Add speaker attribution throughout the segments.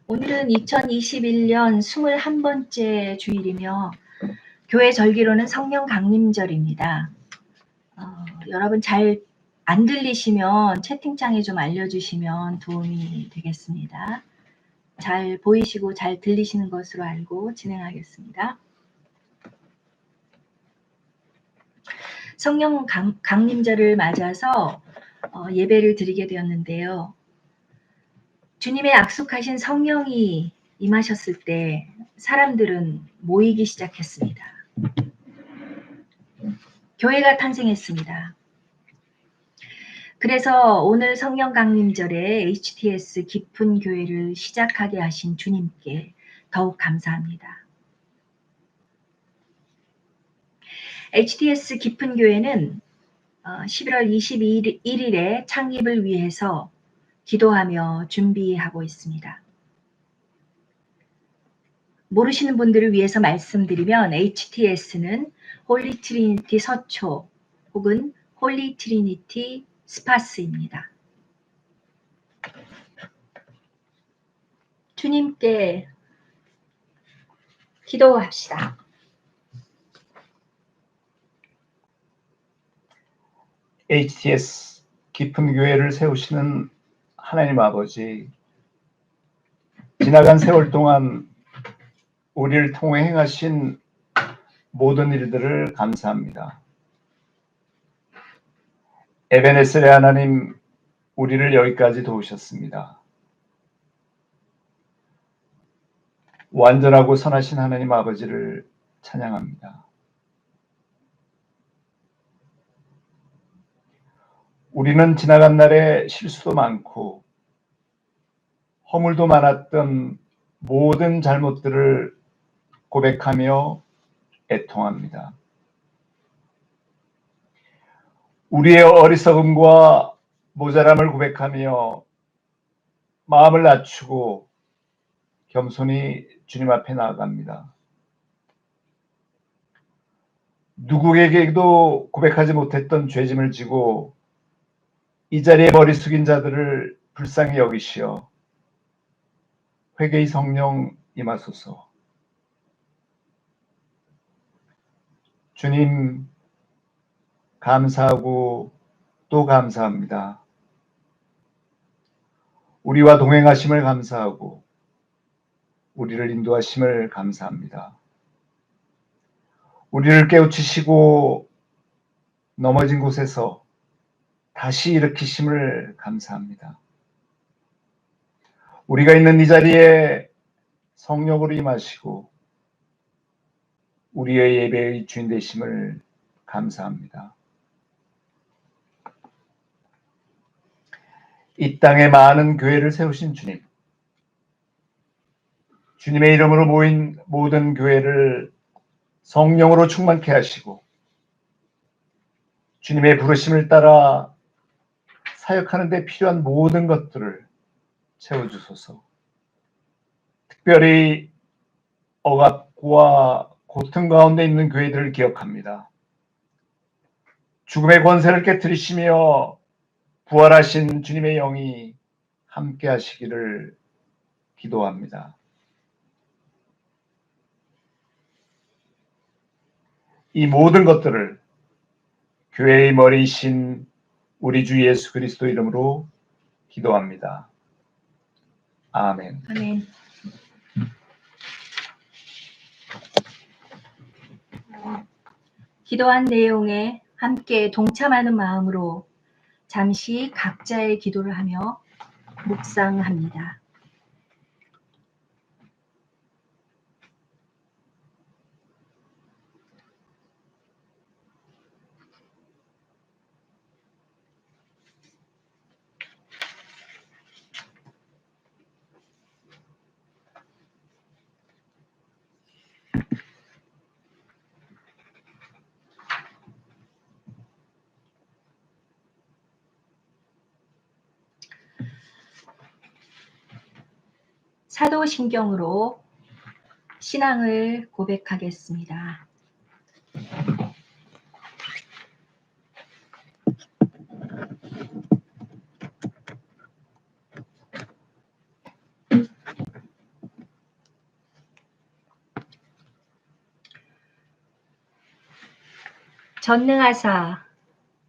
Speaker 1: 오늘은 2021년 21번째 주일이며 교회 절기로는 성령 강림절입니다. 여러분 잘 안 들리시면 채팅창에 좀 알려주시면 도움이 되겠습니다. 잘 보이시고 잘 들리시는 것으로 알고 진행하겠습니다. 성령 강림절을 맞아서 예배를 드리게 되었는데요. 주님의 약속하신 성령이 임하셨을 때 사람들은 모이기 시작했습니다. 교회가 탄생했습니다. 그래서 오늘 성령 강림절에 HTS 깊은 교회를 시작하게 하신 주님께 더욱 감사합니다. HTS 깊은 교회는 11월 21일에 창립을 위해서 기도하며 준비하고 있습니다. 모르시는 분들을 위해서 말씀드리면 HTS는 홀리 트리니티 서초 혹은 홀리 트리니티 스파스입니다. 주님께 기도합시다.
Speaker 2: HTS 깊은 교회를 세우시는 하나님 아버지, 지나간 세월 동안 우리를 통해 행하신 모든 일들을 감사합니다. 에베네셀의 하나님, 우리를 여기까지 도우셨습니다. 완전하고 선하신 하나님 아버지를 찬양합니다. 우리는 지나간 날에 실수도 많고 허물도 많았던 모든 잘못들을 고백하며 애통합니다. 우리의 어리석음과 모자람을 고백하며 마음을 낮추고 겸손히 주님 앞에 나아갑니다. 누구에게도 고백하지 못했던 죄짐을 지고 이 자리에 머리 숙인 자들을 불쌍히 여기시어 회개의 성령 임하소서. 주님, 감사하고 또 감사합니다. 우리와 동행하심을 감사하고 우리를 인도하심을 감사합니다. 우리를 깨우치시고 넘어진 곳에서 다시 일으키심을 감사합니다. 우리가 있는 이 자리에 성령으로 임하시고 우리의 예배의 주인 되심을 감사합니다. 이 땅에 많은 교회를 세우신 주님, 주님의 이름으로 모인 모든 교회를 성령으로 충만케 하시고 주님의 부르심을 따라 사역하는 데 필요한 모든 것들을 채워주소서. 특별히 억압과 고통 가운데 있는 교회들을 기억합니다. 죽음의 권세를 깨뜨리시며 부활하신 주님의 영이 함께 하시기를 기도합니다. 이 모든 것들을 교회의 머리이신 우리 주 예수 그리스도 이름으로 기도합니다. 아멘.
Speaker 1: 아멘. 기도한 내용에 함께 동참하는 마음으로 잠시 각자의 기도를 하며 묵상합니다. 사도신경으로 신앙을 고백하겠습니다. 전능하사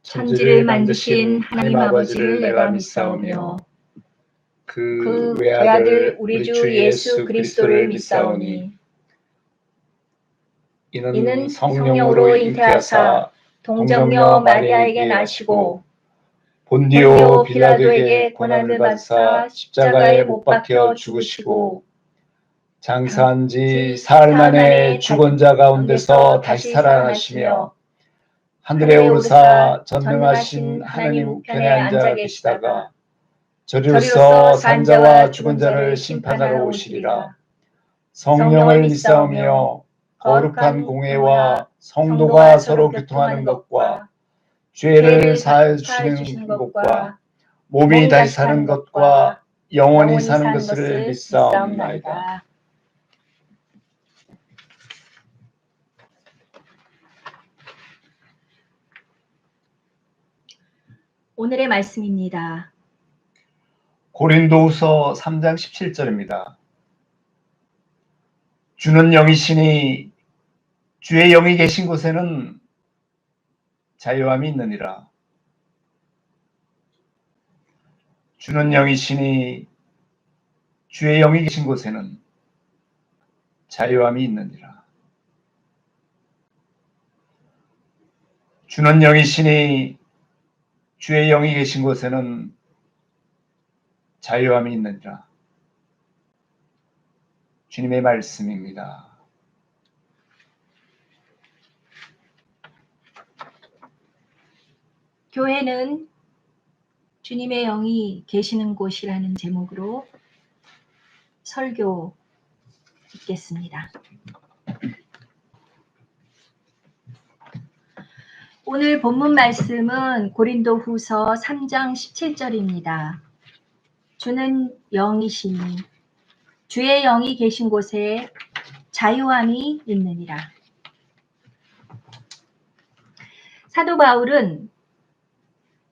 Speaker 1: 천지를 만드신 하나님 아버지를 내가 믿사오며 그 외아들 우리 주 예수 그리스도를 믿사오니 이는 성령으로 잉태하사 동정녀 마리아에게 나시고 본디오 빌라도에게 고난을 받사 십자가에 못 박혀 죽으시고
Speaker 2: 장사한 지 사흘 만에 죽은 자 가운데서 다시 살아나시며 하늘에 오르사 전능하신 하나님 우편에 앉아 계시다가 저리로서 산자와 죽은 자를 심판하러 오시리라. 성령을 믿사오며 거룩한 공회와 성도가 서로 교통하는 것과 죄를 사하여 주시는 것과 몸이 다시 사는 것과 영원히 사는 것을 믿사옵나이다.
Speaker 1: 오늘의 말씀입니다.
Speaker 2: 고린도후서 3장 17절입니다. 주는 영이시니 주의 영이 계신 곳에는 자유함이 있느니라. 주는 영이시니 주의 영이 계신 곳에는 자유함이 있느니라. 주는 영이시니 주의 영이 계신 곳에는 자유함이 있느니라. 주님의 말씀입니다.
Speaker 1: 교회는 주님의 영이 계시는 곳이라는 제목으로 설교 읽겠습니다. 오늘 본문 말씀은 고린도후서 3장 17절입니다. 주는 영이시니 주의 영이 계신 곳에 자유함이 있느니라. 사도 바울은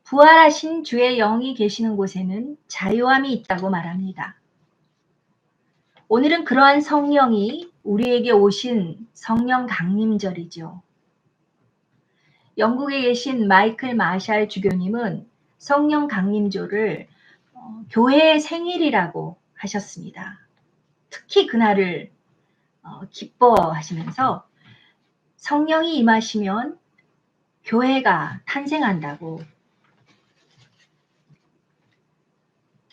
Speaker 1: 부활하신 주의 영이 계시는 곳에는 자유함이 있다고 말합니다. 오늘은 그러한 성령이 우리에게 오신 성령 강림절이죠. 영국에 계신 마이클 마샬 주교님은 성령 강림절을 교회의 생일이라고 하셨습니다. 특히 그날을 기뻐하시면서 성령이 임하시면 교회가 탄생한다고,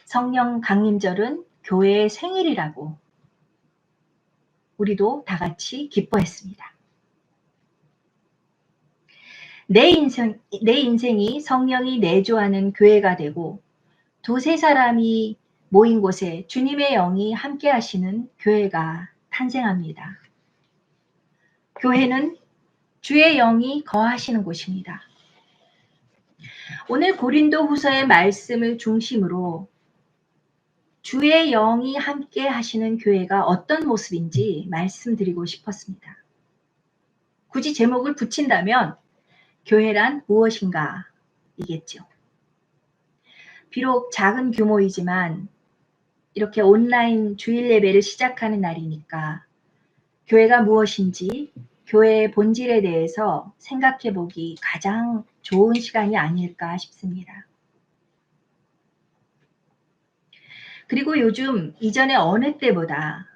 Speaker 1: 성령 강림절은 교회의 생일이라고 우리도 다 같이 기뻐했습니다. 내 인생이 성령이 내주하는 교회가 되고 두세 사람이 모인 곳에 주님의 영이 함께 하시는 교회가 탄생합니다. 교회는 주의 영이 거하시는 곳입니다. 오늘 고린도후서의 말씀을 중심으로 주의 영이 함께 하시는 교회가 어떤 모습인지 말씀드리고 싶었습니다. 굳이 제목을 붙인다면 교회란 무엇인가 이겠죠. 비록 작은 규모이지만 이렇게 온라인 주일 예배를 시작하는 날이니까 교회가 무엇인지 교회의 본질에 대해서 생각해 보기 가장 좋은 시간이 아닐까 싶습니다. 그리고 요즘 이전에 어느 때보다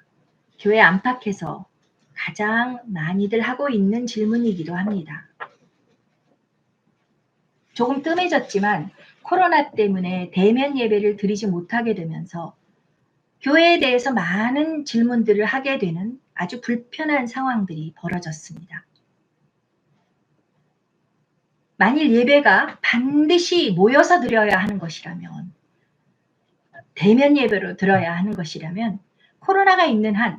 Speaker 1: 교회 안팎에서 가장 많이들 하고 있는 질문이기도 합니다. 조금 뜸해졌지만 코로나 때문에 대면 예배를 드리지 못하게 되면서 교회에 대해서 많은 질문들을 하게 되는 아주 불편한 상황들이 벌어졌습니다. 만일 예배가 반드시 모여서 드려야 하는 것이라면, 대면 예배로 드려야 하는 것이라면 코로나가 있는 한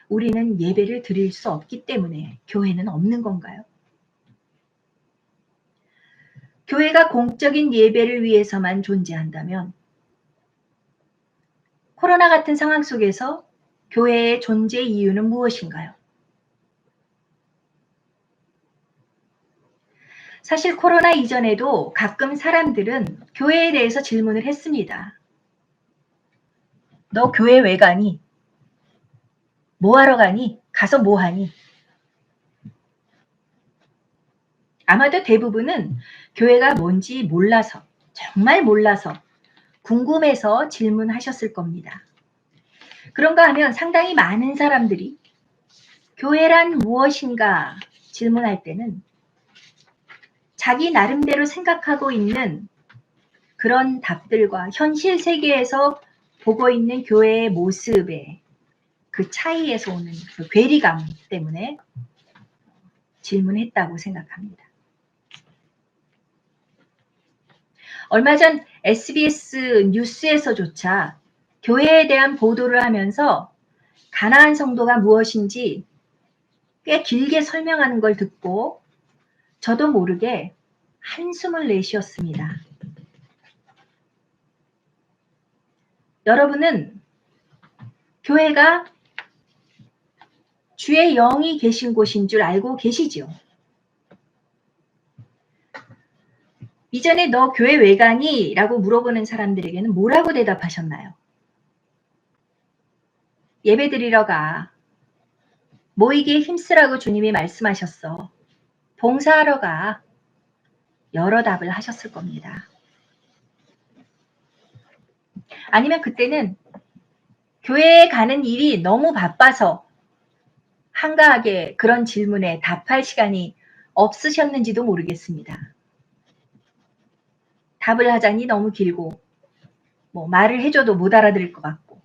Speaker 1: 우리는 예배를 드릴 수 없기 때문에 교회는 없는 건가요? 교회가 공적인 예배를 위해서만 존재한다면 코로나 같은 상황 속에서 교회의 존재 이유는 무엇인가요? 사실 코로나 이전에도 가끔 사람들은 교회에 대해서 질문을 했습니다. 너 교회 왜 가니? 뭐 하러 가니? 가서 뭐 하니? 아마도 대부분은 교회가 뭔지 몰라서, 정말 몰라서, 궁금해서 질문하셨을 겁니다. 그런가 하면 상당히 많은 사람들이 교회란 무엇인가 질문할 때는 자기 나름대로 생각하고 있는 그런 답들과 현실 세계에서 보고 있는 교회의 모습에 그 차이에서 오는 그 괴리감 때문에 질문했다고 생각합니다. 얼마 전 SBS 뉴스에서조차 교회에 대한 보도를 하면서 가나안 성도가 무엇인지 꽤 길게 설명하는 걸 듣고 저도 모르게 한숨을 내쉬었습니다. 여러분은 교회가 주의 영이 계신 곳인 줄 알고 계시지요? 이전에 너 교회 왜 가니? 라고 물어보는 사람들에게는 뭐라고 대답하셨나요? 예배 드리러 가. 모이기에 힘쓰라고 주님이 말씀하셨어. 봉사하러 가. 여러 답을 하셨을 겁니다. 아니면 그때는 교회에 가는 일이 너무 바빠서 한가하게 그런 질문에 답할 시간이 없으셨는지도 모르겠습니다. 답을 하자니 너무 길고 말을 해줘도 못 알아들을 것 같고.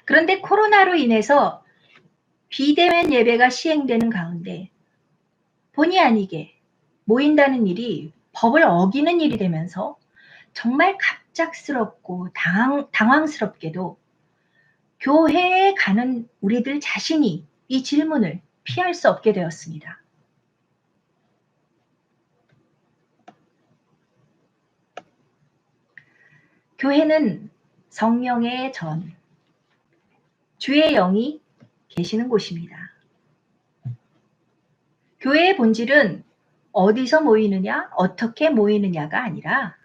Speaker 1: 그런데 코로나로 인해서 비대면 예배가 시행되는 가운데 본의 아니게 모인다는 일이 법을 어기는 일이 되면서 정말 갑작스럽고 당황스럽게도 교회에 가는 우리들 자신이 이 질문을 피할 수 없게 되었습니다. 교회는 성령의 전, 주의 영이 계시는 곳입니다. 교회의 본질은 어디서 모이느냐, 어떻게 모이느냐가 아니라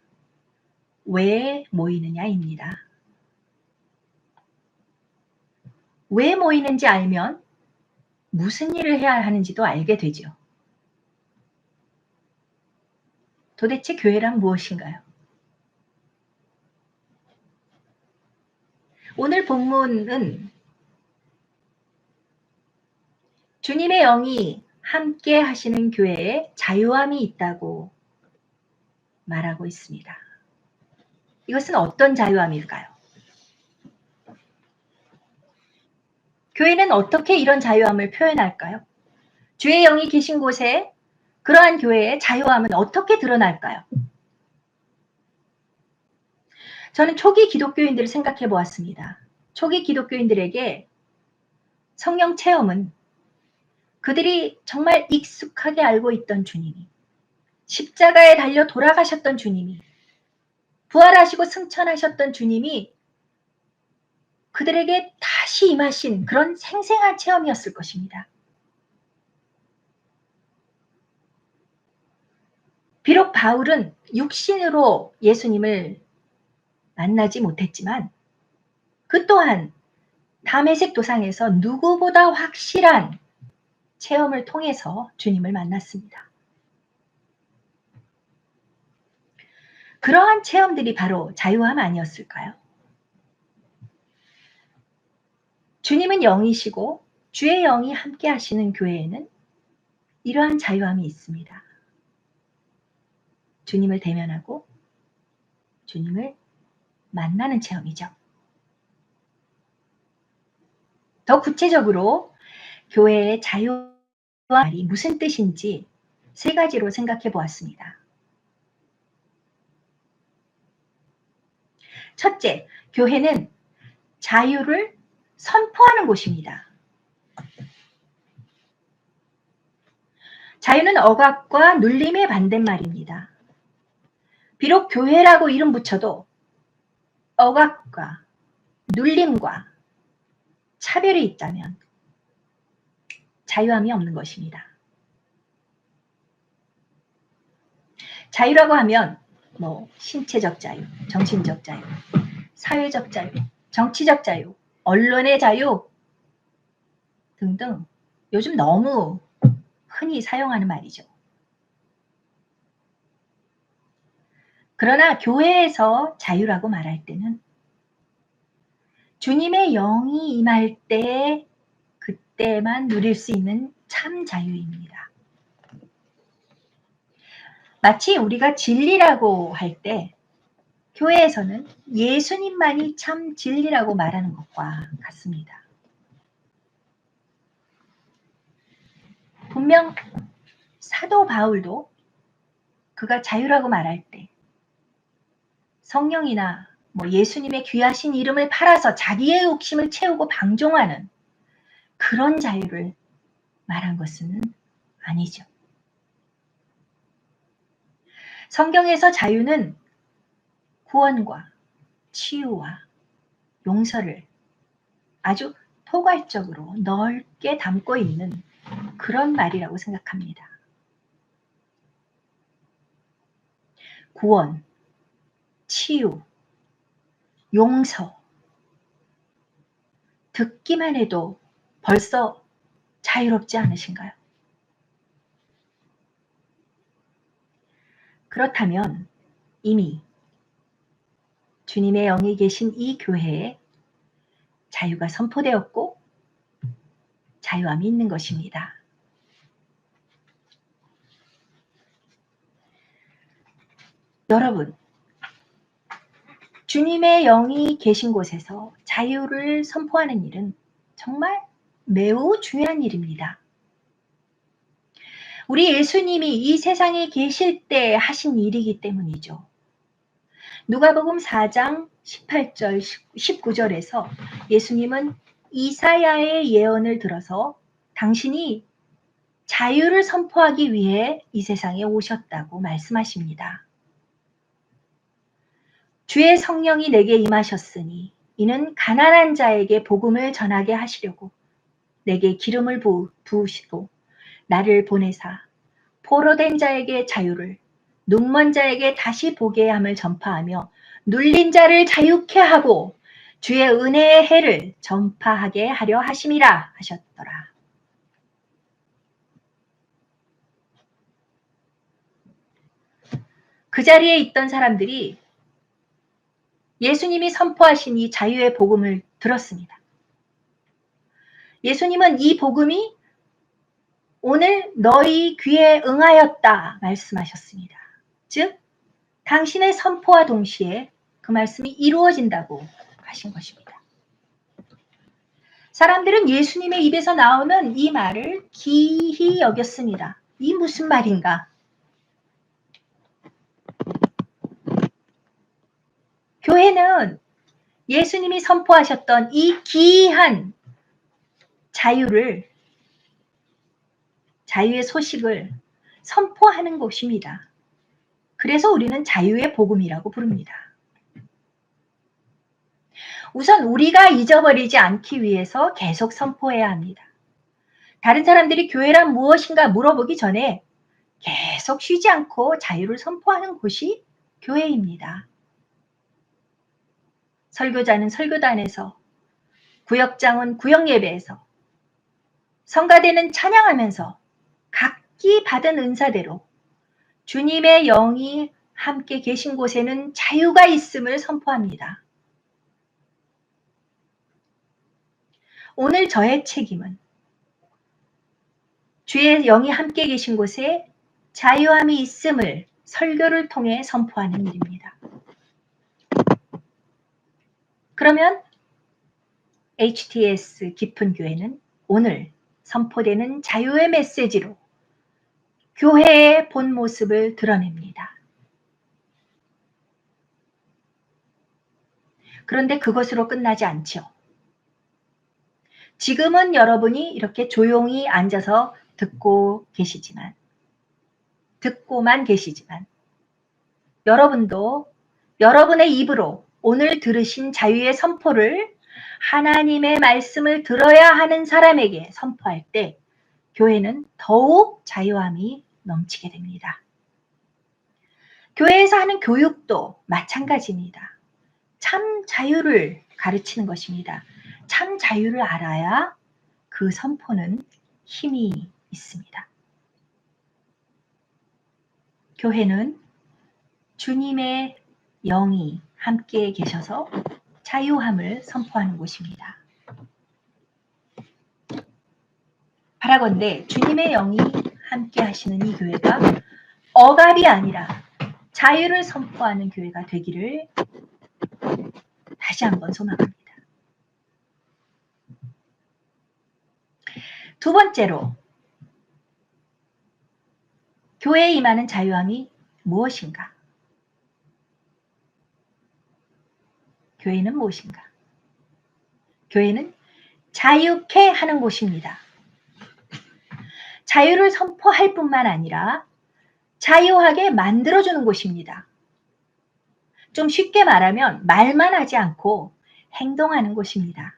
Speaker 1: 왜 모이느냐입니다. 왜 모이는지 알면 무슨 일을 해야 하는지도 알게 되죠. 도대체 교회란 무엇인가요? 오늘 본문은 주님의 영이 함께 하시는 교회에 자유함이 있다고 말하고 있습니다. 이것은 어떤 자유함일까요? 교회는 어떻게 이런 자유함을 표현할까요? 주의 영이 계신 곳에 그러한 교회의 자유함은 어떻게 드러날까요? 저는 초기 기독교인들을 생각해 보았습니다. 초기 기독교인들에게 성령 체험은 그들이 정말 익숙하게 알고 있던 주님이, 십자가에 달려 돌아가셨던 주님이, 부활하시고 승천하셨던 주님이 그들에게 다시 임하신 그런 생생한 체험이었을 것입니다. 비록 바울은 육신으로 예수님을 만나지 못했지만 그 또한 다메섹 도상에서 누구보다 확실한 체험을 통해서 주님을 만났습니다. 그러한 체험들이 바로 자유함 아니었을까요? 주님은 영이시고 주의 영이 함께 하시는 교회에는 이러한 자유함이 있습니다. 주님을 대면하고 주님을 만나는 체험이죠. 더 구체적으로 교회의 자유와 말이 무슨 뜻인지 세 가지로 생각해 보았습니다. 첫째, 교회는 자유를 선포하는 곳입니다. 자유는 억압과 눌림의 반대말입니다. 비록 교회라고 이름 붙여도 억압과 눌림과 차별이 있다면 자유함이 없는 것입니다. 자유라고 하면 신체적 자유, 정신적 자유, 사회적 자유, 정치적 자유, 언론의 자유 등등 요즘 너무 흔히 사용하는 말이죠. 그러나 교회에서 자유라고 말할 때는 주님의 영이 임할 때 그때만 누릴 수 있는 참 자유입니다. 마치 우리가 진리라고 할 때 교회에서는 예수님만이 참 진리라고 말하는 것과 같습니다. 분명 사도 바울도 그가 자유라고 말할 때 성령이나 예수님의 귀하신 이름을 팔아서 자기의 욕심을 채우고 방종하는 그런 자유를 말한 것은 아니죠. 성경에서 자유는 구원과 치유와 용서를 아주 포괄적으로 넓게 담고 있는 그런 말이라고 생각합니다. 구원, 치유, 용서. 듣기만 해도 벌써 자유롭지 않으신가요? 그렇다면 이미 주님의 영이 계신 이 교회에 자유가 선포되었고 자유함이 있는 것입니다. 여러분, 주님의 영이 계신 곳에서 자유를 선포하는 일은 정말 매우 중요한 일입니다. 우리 예수님이 이 세상에 계실 때 하신 일이기 때문이죠. 누가복음 4장 18절 19절에서 예수님은 이사야의 예언을 들어서 당신이 자유를 선포하기 위해 이 세상에 오셨다고 말씀하십니다. 주의 성령이 내게 임하셨으니 이는 가난한 자에게 복음을 전하게 하시려고 내게 기름을 부으시고 나를 보내사 포로된 자에게 자유를 눈먼 자에게 다시 보게 함을 전파하며 눌린 자를 자유케 하고 주의 은혜의 해를 전파하게 하려 하심이라 하셨더라. 그 자리에 있던 사람들이 예수님이 선포하신 이 자유의 복음을 들었습니다. 예수님은 이 복음이 오늘 너희 귀에 응하였다 말씀하셨습니다. 즉 당신의 선포와 동시에 그 말씀이 이루어진다고 하신 것입니다. 사람들은 예수님의 입에서 나오는 이 말을 기히 여겼습니다. 이 무슨 말인가? 교회는 예수님이 선포하셨던 이 기이한 자유의 소식을 선포하는 곳입니다. 그래서 우리는 자유의 복음이라고 부릅니다. 우선 우리가 잊어버리지 않기 위해서 계속 선포해야 합니다. 다른 사람들이 교회란 무엇인가 물어보기 전에 계속 쉬지 않고 자유를 선포하는 곳이 교회입니다. 설교자는 설교단에서, 구역장은 구역예배에서, 성가대는 찬양하면서 각기 받은 은사대로 주님의 영이 함께 계신 곳에는 자유가 있음을 선포합니다. 오늘 저의 책임은 주의 영이 함께 계신 곳에 자유함이 있음을 설교를 통해 선포하는 일입니다. 그러면 HTS 깊은 교회는 오늘 선포되는 자유의 메시지로 교회의 본 모습을 드러냅니다. 그런데 그것으로 끝나지 않죠. 지금은 여러분이 이렇게 조용히 앉아서 듣고만 계시지만 여러분도 여러분의 입으로 오늘 들으신 자유의 선포를 하나님의 말씀을 들어야 하는 사람에게 선포할 때 교회는 더욱 자유함이 넘치게 됩니다. 교회에서 하는 교육도 마찬가지입니다. 참 자유를 가르치는 것입니다. 참 자유를 알아야 그 선포는 힘이 있습니다. 교회는 주님의 영이 함께 계셔서 자유함을 선포하는 곳입니다. 바라건대 주님의 영이 함께 하시는 이 교회가 억압이 아니라 자유를 선포하는 교회가 되기를 다시 한번 소망합니다. 두 번째로, 교회에 임하는 자유함이 무엇인가? 교회는 무엇인가? 교회는 자유케 하는 곳입니다. 자유를 선포할 뿐만 아니라 자유하게 만들어주는 곳입니다. 좀 쉽게 말하면 말만 하지 않고 행동하는 곳입니다.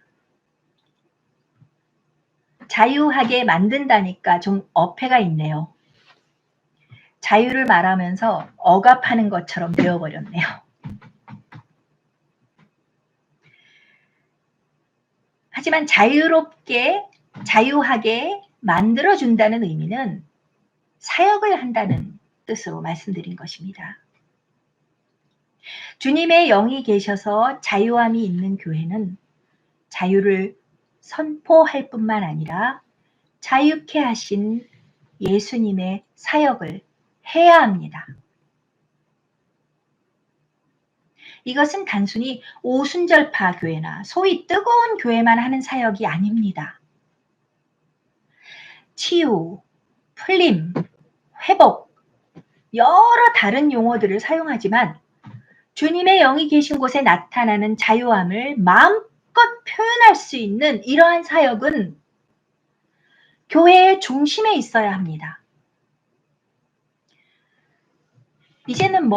Speaker 1: 자유하게 만든다니까 좀 어폐가 있네요. 자유를 말하면서 억압하는 것처럼 되어버렸네요. 하지만 자유롭게, 자유하게 만들어준다는 의미는 사역을 한다는 뜻으로 말씀드린 것입니다. 주님의 영이 계셔서 자유함이 있는 교회는 자유를 선포할 뿐만 아니라 자유케 하신 예수님의 사역을 해야 합니다. 이것은 단순히 오순절파 교회나 소위 뜨거운 교회만 하는 사역이 아닙니다. 치유, 풀림, 회복, 여러 다른 용어들을 사용하지만 주님의 영이 계신 곳에 나타나는 자유함을 마음껏 표현할 수 있는 이러한 사역은 교회의 중심에 있어야 합니다. 이제는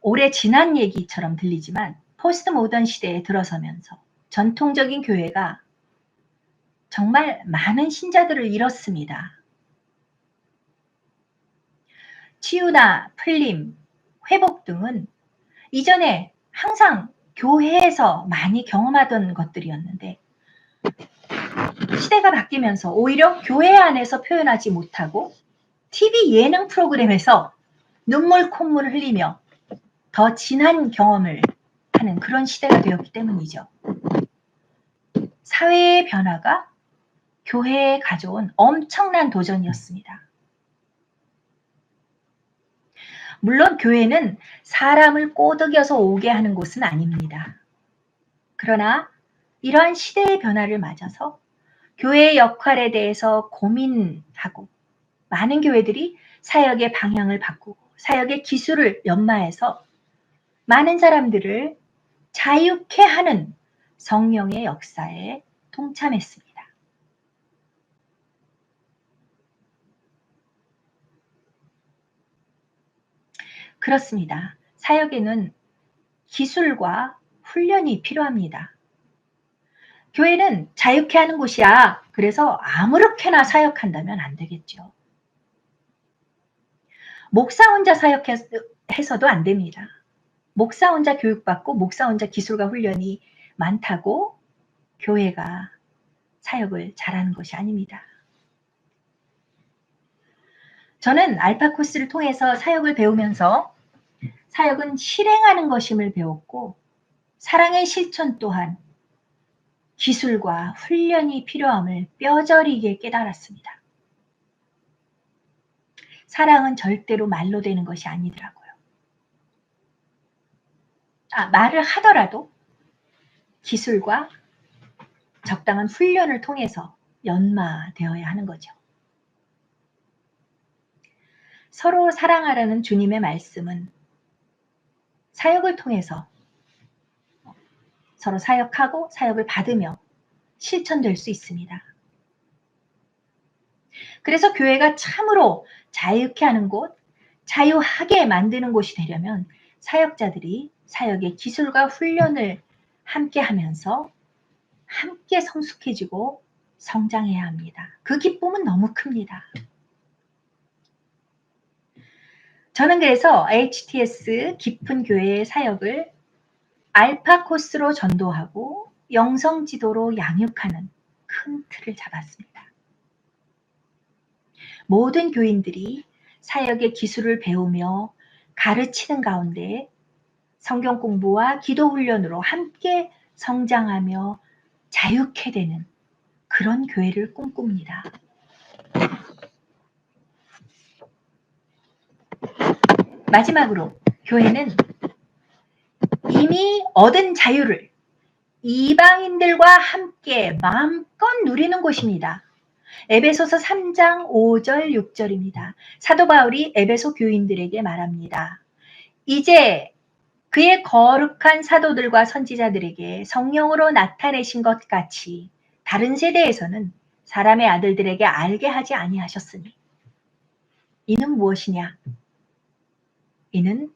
Speaker 1: 오래 지난 얘기처럼 들리지만 포스트 모던 시대에 들어서면서 전통적인 교회가 정말 많은 신자들을 잃었습니다. 치유나 풀림, 회복 등은 이전에 항상 교회에서 많이 경험하던 것들이었는데 시대가 바뀌면서 오히려 교회 안에서 표현하지 못하고 TV 예능 프로그램에서 눈물 콧물을 흘리며 더 진한 경험을 하는 그런 시대가 되었기 때문이죠. 사회의 변화가 교회에 가져온 엄청난 도전이었습니다. 물론 교회는 사람을 꼬드겨서 오게 하는 곳은 아닙니다. 그러나 이러한 시대의 변화를 맞아서 교회의 역할에 대해서 고민하고 많은 교회들이 사역의 방향을 바꾸고 사역의 기술을 연마해서 많은 사람들을 자유케 하는 성령의 역사에 동참했습니다. 그렇습니다. 사역에는 기술과 훈련이 필요합니다. 교회는 자유케 하는 곳이야. 그래서 아무렇게나 사역한다면 안 되겠죠. 목사 혼자 사역해서도 안 됩니다. 목사 혼자 교육받고 목사 혼자 기술과 훈련이 많다고 교회가 사역을 잘하는 것이 아닙니다. 저는 알파 코스를 통해서 사역을 배우면서 사역은 실행하는 것임을 배웠고 사랑의 실천 또한 기술과 훈련이 필요함을 뼈저리게 깨달았습니다. 사랑은 절대로 말로 되는 것이 아니더라고요. 말을 하더라도 기술과 적당한 훈련을 통해서 연마되어야 하는 거죠. 서로 사랑하라는 주님의 말씀은 사역을 통해서 서로 사역하고 사역을 받으며 실천될 수 있습니다. 그래서 교회가 참으로 자유케 하는 곳, 자유하게 만드는 곳이 되려면 사역자들이 사역의 기술과 훈련을 함께 하면서 함께 성숙해지고 성장해야 합니다. 그 기쁨은 너무 큽니다. 저는 그래서 HTS 깊은 교회의 사역을 알파 코스로 전도하고 영성 지도로 양육하는 큰 틀을 잡았습니다. 모든 교인들이 사역의 기술을 배우며 가르치는 가운데 성경 공부와 기도 훈련으로 함께 성장하며 자유케 되는 그런 교회를 꿈꿉니다. 마지막으로 교회는 이미 얻은 자유를 이방인들과 함께 마음껏 누리는 곳입니다. 에베소서 3장 5절 6절입니다. 사도 바울이 에베소 교인들에게 말합니다. 이제 그의 거룩한 사도들과 선지자들에게 성령으로 나타내신 것 같이 다른 세대에서는 사람의 아들들에게 알게 하지 아니하셨으니 이는 무엇이냐? 이는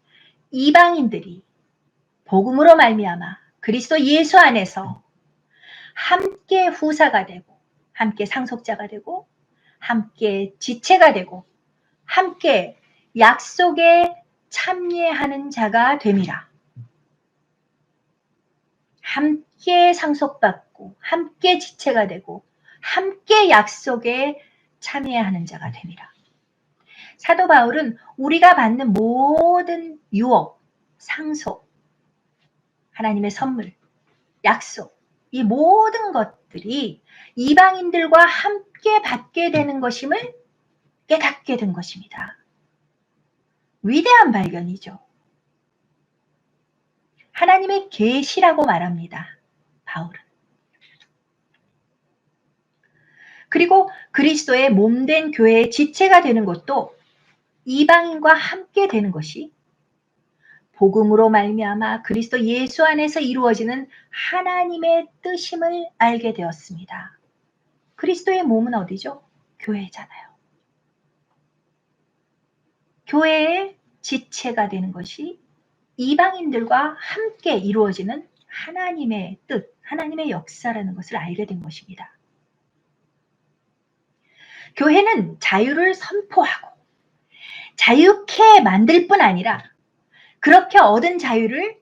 Speaker 1: 이방인들이 복음으로 말미암아 그리스도 예수 안에서 함께 후사가 되고 함께 상속자가 되고 함께 지체가 되고 함께 약속에 참여하는 자가 됨이라. 함께 상속받고 함께 지체가 되고 함께 약속에 참여하는 자가 됨이라. 사도 바울은 우리가 받는 모든 유업, 상속, 하나님의 선물, 약속, 이 모든 것들이 이방인들과 함께 받게 되는 것임을 깨닫게 된 것입니다. 위대한 발견이죠. 하나님의 계시라고 말합니다. 바울은. 그리고 그리스도의 몸된 교회의 지체가 되는 것도 이방인과 함께 되는 것이 복음으로 말미암아 그리스도 예수 안에서 이루어지는 하나님의 뜻임을 알게 되었습니다. 그리스도의 몸은 어디죠? 교회잖아요. 교회의 지체가 되는 것이 이방인들과 함께 이루어지는 하나님의 뜻, 하나님의 역사라는 것을 알게 된 것입니다. 교회는 자유를 선포하고 자유케 만들 뿐 아니라 그렇게 얻은 자유를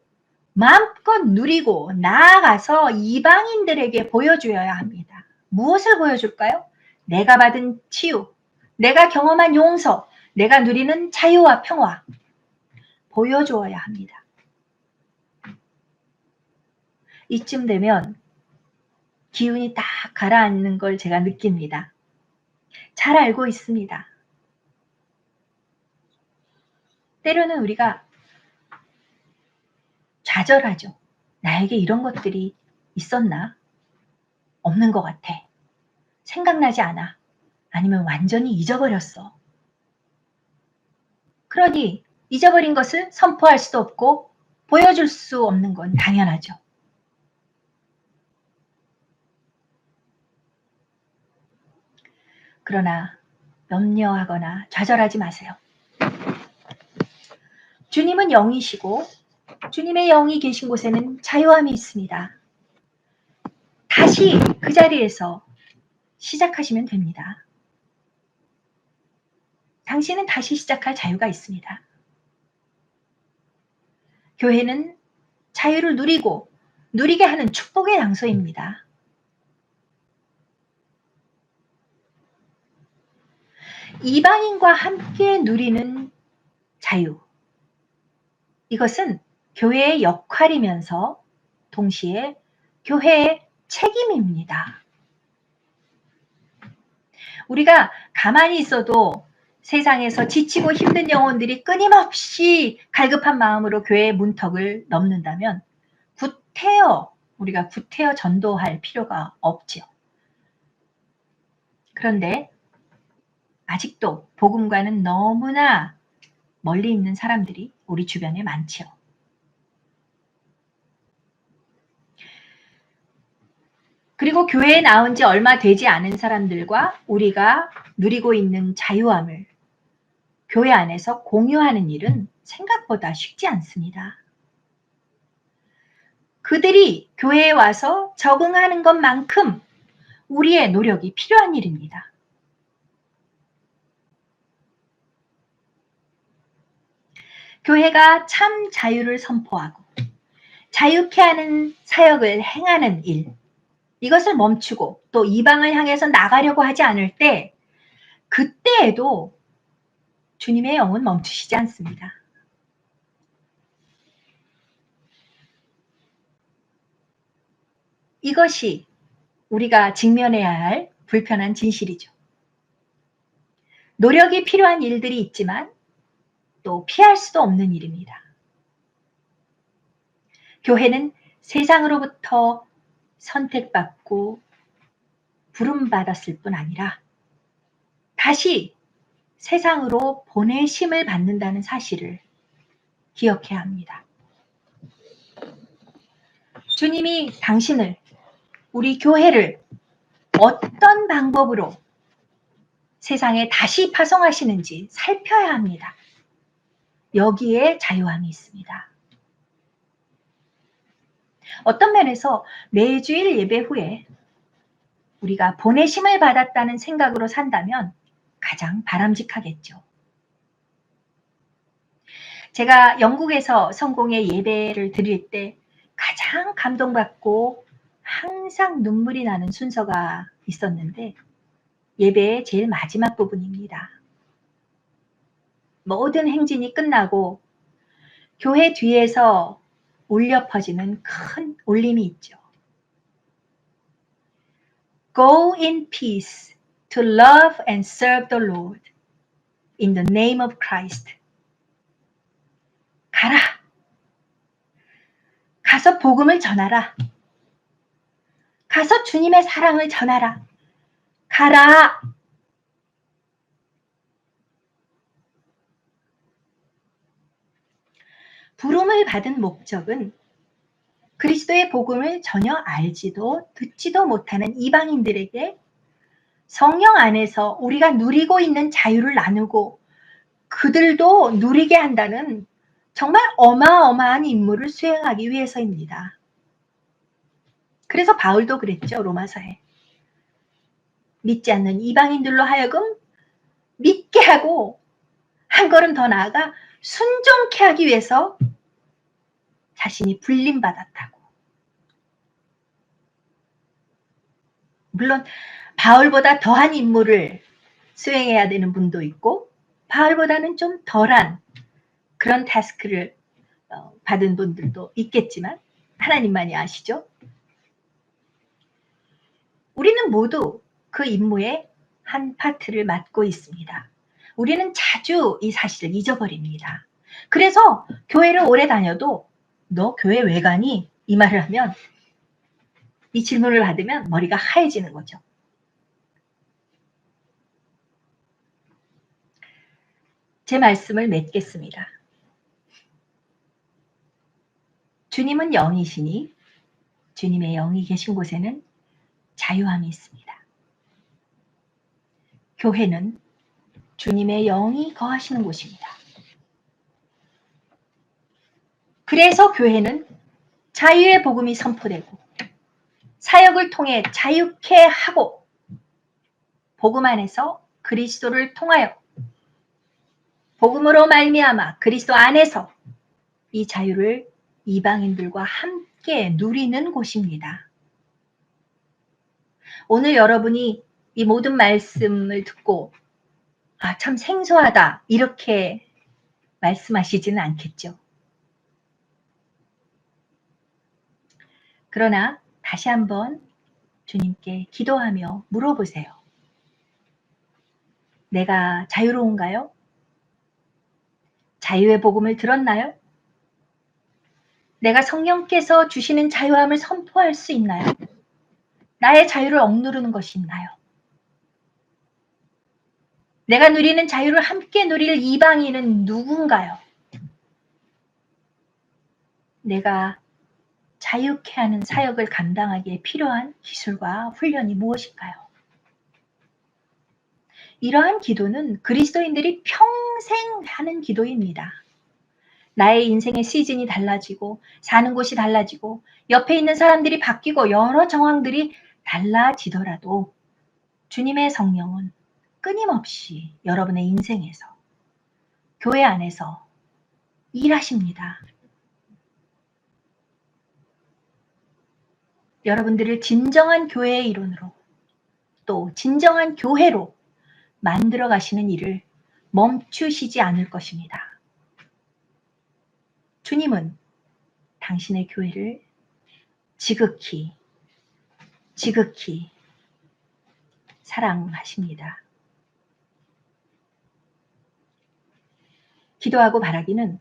Speaker 1: 마음껏 누리고 나아가서 이방인들에게 보여주어야 합니다. 무엇을 보여줄까요? 내가 받은 치유, 내가 경험한 용서, 내가 누리는 자유와 평화 보여주어야 합니다. 이쯤 되면 기운이 딱 가라앉는 걸 제가 느낍니다. 잘 알고 있습니다. 때로는 우리가 좌절하죠. 나에게 이런 것들이 있었나? 없는 것 같아. 생각나지 않아. 아니면 완전히 잊어버렸어. 그러니 잊어버린 것을 선포할 수도 없고 보여줄 수 없는 건 당연하죠. 그러나 염려하거나 좌절하지 마세요. 주님은 영이시고 주님의 영이 계신 곳에는 자유함이 있습니다. 다시 그 자리에서 시작하시면 됩니다. 당신은 다시 시작할 자유가 있습니다. 교회는 자유를 누리고 누리게 하는 축복의 장소입니다. 이방인과 함께 누리는 자유. 이것은 교회의 역할이면서 동시에 교회의 책임입니다. 우리가 가만히 있어도 세상에서 지치고 힘든 영혼들이 끊임없이 갈급한 마음으로 교회의 문턱을 넘는다면 우리가 구태여 전도할 필요가 없지요. 그런데 아직도 복음과는 너무나 멀리 있는 사람들이 우리 주변에 많지요. 그리고 교회에 나온 지 얼마 되지 않은 사람들과 우리가 누리고 있는 자유함을 교회 안에서 공유하는 일은 생각보다 쉽지 않습니다. 그들이 교회에 와서 적응하는 것만큼 우리의 노력이 필요한 일입니다. 교회가 참 자유를 선포하고 자유케 하는 사역을 행하는 일, 이것을 멈추고 또 이방을 향해서 나가려고 하지 않을 때 그때에도 주님의 영은 멈추시지 않습니다. 이것이 우리가 직면해야 할 불편한 진실이죠. 노력이 필요한 일들이 있지만 또 피할 수도 없는 일입니다. 교회는 세상으로부터 선택받고 부름받았을 뿐 아니라 다시 세상으로 보내심을 받는다는 사실을 기억해야 합니다. 주님이 당신을, 우리 교회를 어떤 방법으로 세상에 다시 파송하시는지 살펴야 합니다. 여기에 자유함이 있습니다. 어떤 면에서 매주일 예배 후에 우리가 보내심을 받았다는 생각으로 산다면 가장 바람직하겠죠. 제가 영국에서 성공의 예배를 드릴 때 가장 감동받고 항상 눈물이 나는 순서가 있었는데 예배의 제일 마지막 부분입니다. 모든 행진이 끝나고 교회 뒤에서 울려 퍼지는 큰 울림이 있죠. Go in peace to love and serve the Lord in the name of Christ. 가라. 가서 복음을 전하라. 가서 주님의 사랑을 전하라. 가라. 부름을 받은 목적은 그리스도의 복음을 전혀 알지도 듣지도 못하는 이방인들에게 성령 안에서 우리가 누리고 있는 자유를 나누고 그들도 누리게 한다는 정말 어마어마한 임무를 수행하기 위해서입니다. 그래서 바울도 그랬죠, 로마서에. 믿지 않는 이방인들로 하여금 믿게 하고 한 걸음 더 나아가 순종케 하기 위해서 자신이 불림받았다고. 물론 바울보다 더한 임무를 수행해야 되는 분도 있고 바울보다는 좀 덜한 그런 태스크를 받은 분들도 있겠지만 하나님만이 아시죠? 우리는 모두 그 임무의 한 파트를 맡고 있습니다. 우리는 자주 이 사실을 잊어버립니다. 그래서 교회를 오래 다녀도 너 교회 왜 가니? 이 말을 하면 이 질문을 받으면 머리가 하얘지는 거죠. 제 말씀을 맺겠습니다. 주님은 영이시니 주님의 영이 계신 곳에는 자유함이 있습니다. 교회는 주님의 영이 거하시는 곳입니다. 그래서 교회는 자유의 복음이 선포되고 사역을 통해 자유케 하고 복음 안에서 그리스도를 통하여 복음으로 말미암아 그리스도 안에서 이 자유를 이방인들과 함께 누리는 곳입니다. 오늘 여러분이 이 모든 말씀을 듣고 참 생소하다 이렇게 말씀하시지는 않겠죠. 그러나 다시 한번 주님께 기도하며 물어보세요. 내가 자유로운가요? 자유의 복음을 들었나요? 내가 성령께서 주시는 자유함을 선포할 수 있나요? 나의 자유를 억누르는 것이 있나요? 내가 누리는 자유를 함께 누릴 이방인은 누군가요? 내가 자유케 하는 사역을 감당하기에 필요한 기술과 훈련이 무엇일까요? 이러한 기도는 그리스도인들이 평생 하는 기도입니다. 나의 인생의 시즌이 달라지고 사는 곳이 달라지고 옆에 있는 사람들이 바뀌고 여러 정황들이 달라지더라도 주님의 성령은 끊임없이 여러분의 인생에서 교회 안에서 일하십니다. 여러분들을 진정한 교회의 일원으로 또 진정한 교회로 만들어 가시는 일을 멈추시지 않을 것입니다. 주님은 당신의 교회를 지극히 사랑하십니다. 기도하고 바라기는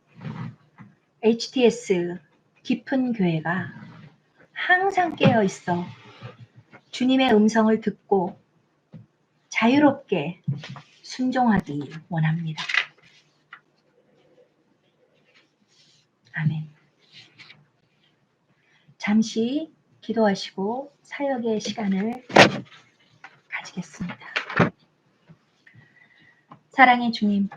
Speaker 1: HTS 깊은 교회가 항상 깨어 있어 주님의 음성을 듣고 자유롭게 순종하기 원합니다. 아멘. 잠시 기도하시고 사역의 시간을 가지겠습니다. 사랑의 주님,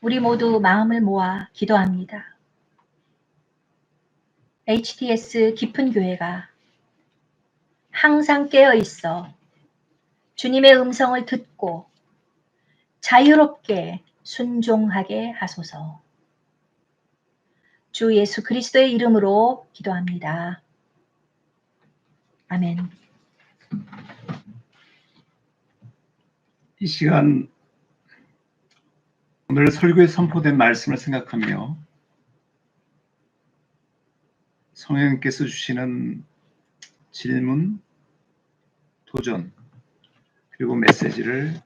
Speaker 1: 우리 모두 마음을 모아 기도합니다. HTS 깊은 교회가 항상 깨어 있어 주님의 음성을 듣고 자유롭게 순종하게 하소서. 주 예수 그리스도의 이름으로 기도합니다. 아멘.
Speaker 2: 이 시간 오늘 설교에 선포된 말씀을 생각하며 성령님께서 주시는 질문, 도전, 그리고 메시지를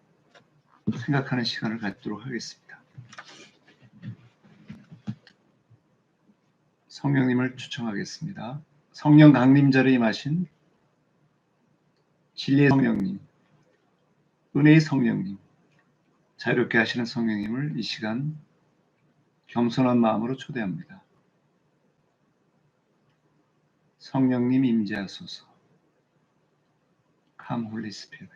Speaker 2: 생각하는 시간을 갖도록 하겠습니다. 성령님을 초청하겠습니다. 성령 강림자를 임하신 진리의 성령님, 은혜의 성령님, 자유롭게 하시는 성령님을 이 시간 겸손한 마음으로 초대합니다. 성령님 임재하소서. Come Holy Spirit.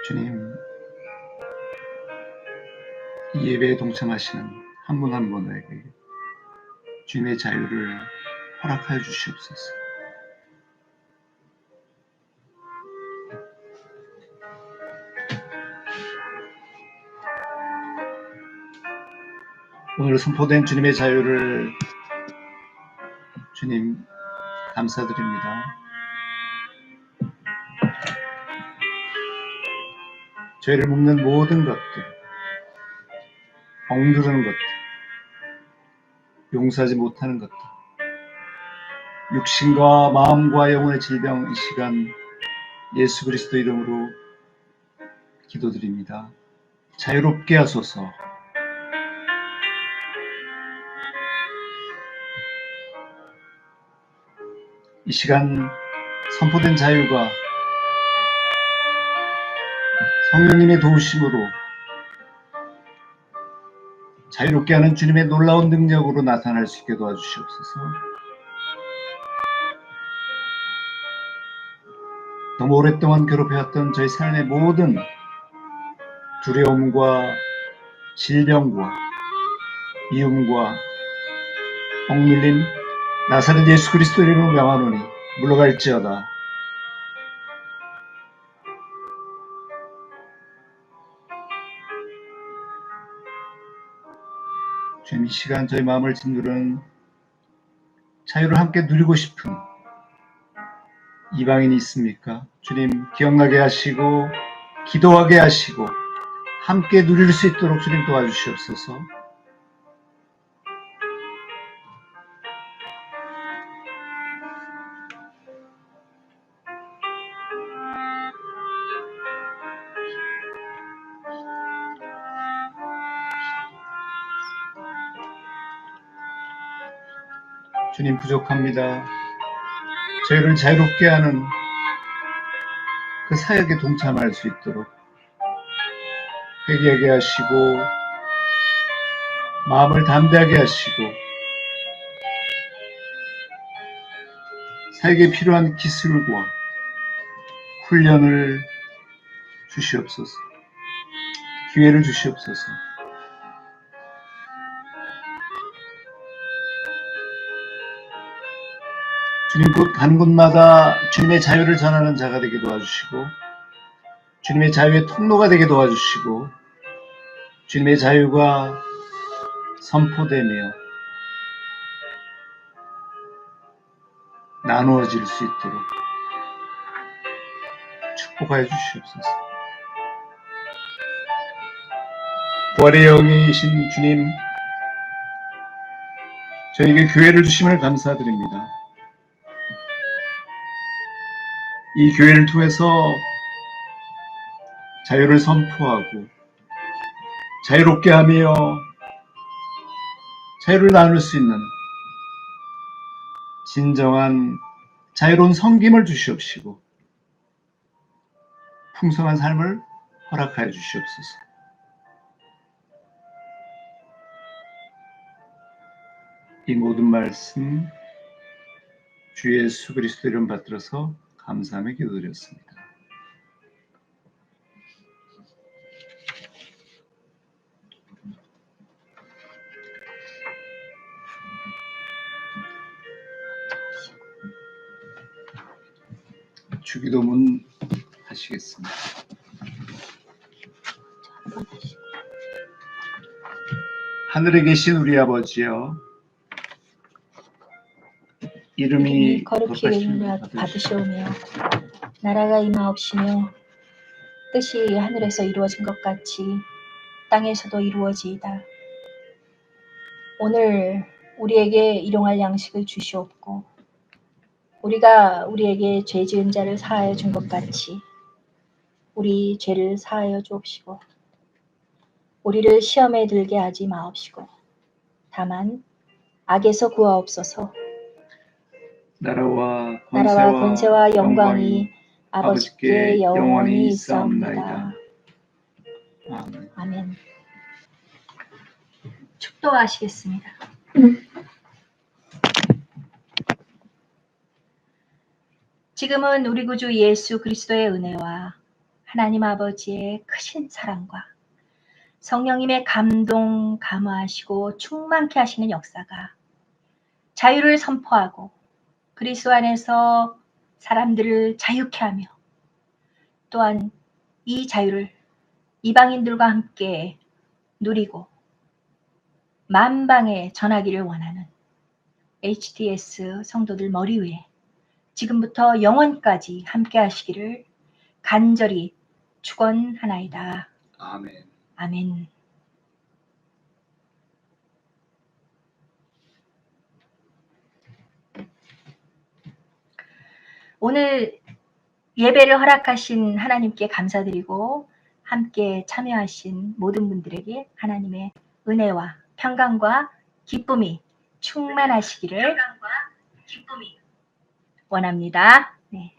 Speaker 2: 주님, 이 예배에 동참하시는 한 분 한 분에게 주님의 자유를 허락하여 주시옵소서. 오늘 선포된 주님의 자유를 주님 감사드립니다. 죄를 묶는 모든 것들, 억누르는 것들, 용서하지 못하는 것들, 육신과 마음과 영혼의 질병, 이 시간 예수 그리스도 이름으로 기도드립니다. 자유롭게 하소서. 이 시간 선포된 자유가 성령님의 도우심으로 자유롭게 하는 주님의 놀라운 능력으로 나타날 수 있게 도와주시옵소서. 너무 오랫동안 괴롭혀왔던 저희 삶의 모든 두려움과 질병과 미움과 억눌림, 나사렛 예수 그리스도 이름으로 명하노니 물러갈지어다. 주님, 이 시간 저희 마음을 짓누르는 자유를 함께 누리고 싶은 이방인이 있습니까? 주님, 기억나게 하시고 기도하게 하시고 함께 누릴 수 있도록 주님 도와주시옵소서. 주님, 부족합니다. 저희를 자유롭게 하는 그 사역에 동참할 수 있도록 회개하게 하시고 마음을 담대하게 하시고 사역에 필요한 기술과 훈련을 주시옵소서. 기회를 주시옵소서. 주님 곧 가는 곳마다 주님의 자유를 전하는 자가 되게 도와주시고 주님의 자유의 통로가 되게 도와주시고 주님의 자유가 선포되며 나누어질 수 있도록 축복하여 주시옵소서. 부활의 영이신 주님, 저에게 교회를 주심을 감사드립니다. 이 교회를 통해서 자유를 선포하고 자유롭게 하며 자유를 나눌 수 있는 진정한 자유로운 섬김을 주시옵시고 풍성한 삶을 허락하여 주시옵소서. 이 모든 말씀 주 예수 그리스도 이름 받들어서 감사하며 기도드렸습니다. 주기도문 하시겠습니다. 하늘에 계신 우리 아버지여, 이름이
Speaker 1: 거룩히 여김을 받으시오며 나라가 임하옵시며 뜻이 하늘에서 이루어진 것 같이 땅에서도 이루어지이다. 오늘 우리에게 일용할 양식을 주시옵고 우리가 우리에게 죄 지은 자를 사하여 준 것 같이 우리 죄를 사하여 주옵시고 우리를 시험에 들게 하지 마옵시고 다만 악에서 구하옵소서.
Speaker 2: 나라와
Speaker 1: 권세와 영광이 아버지께 영원히 있사옵나이다.
Speaker 2: 아멘.
Speaker 1: 아멘. 축도하시겠습니다. 지금은 우리 구주 예수 그리스도의 은혜와 하나님 아버지의 크신 사랑과 성령님의 감동, 감화하시고 충만케 하시는 역사가 자유를 선포하고 그리스도 안에서 사람들을 자유케 하며 또한 이 자유를 이방인들과 함께 누리고 만방에 전하기를 원하는 HTS 성도들 머리 위에 지금부터 영원까지 함께 하시기를 간절히 축원하나이다.
Speaker 2: 아멘.
Speaker 1: 아멘. 오늘 예배를 허락하신 하나님께 감사드리고 함께 참여하신 모든 분들에게 하나님의 은혜와 평강과 기쁨이 충만하시기를 원합니다. 네.